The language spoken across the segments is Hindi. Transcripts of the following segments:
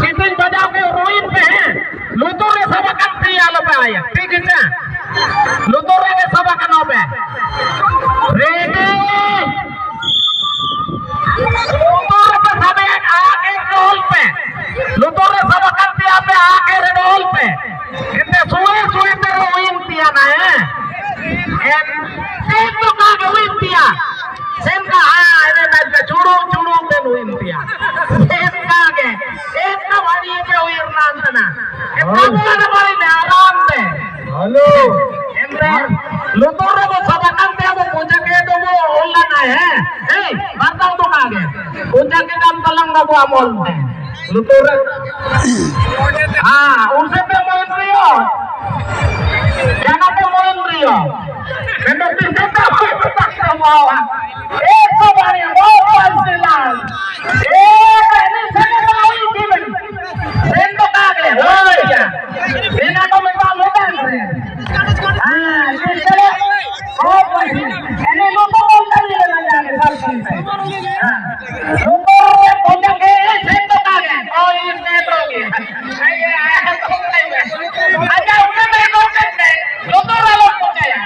सीटिंग बजाओ के रोइन पे है लुतुर रे सब कंट्री आलो पे आया ठीक है ना लुतुर रे सब कनो पे रेडी लुतुर पे सब आके रोल पे लुतुर रे सब कंट्री पे आके रोल पे इतने सुए सुए पे रोइन पिया ना है एम सेम तो का रोइन पिया सेम का हां अरे ना चूड़ू चूड़ू पे रोइन पिया सेम का के एक का वाली पे रोइन ना इतना बोला वाली ने आराम से हेलो एमरे लुतुर रे सब कंट्री वो पूजा के तो वो होला ना है ए बताओ तो का के पूजा के काम तलंगा वो अमोल में लुतुर हां उनसे पे मोइन रियो jangan pemain Rio menurut kita kita mau एक तो बारी वो Panchlal ini saya tahu ini rendo kagak oh ya ini aku minta lupa ini jadi oh ini lupa dari jalan lupa punya ke rendo kagak oh ini metro ada udah metro kan lupa lalu punya ya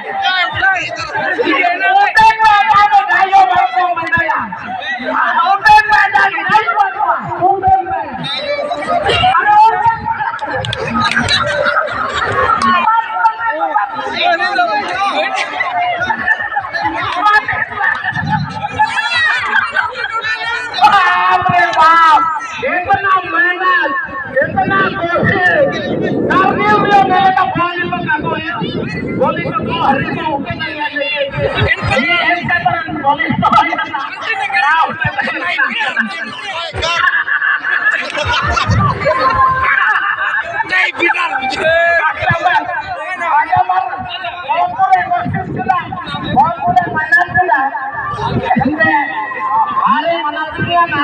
इतना मेहनत इतना कोशिश करने में मेरे का पानी लगा तो बोली तो दो हरी को ऊपर नहीं आने ये एक का बोली तो है ना नहीं बिना आजा मर बहुत पूरे कोशिश किया बहुत पूरे मेहनत किया अरे मना दिया ना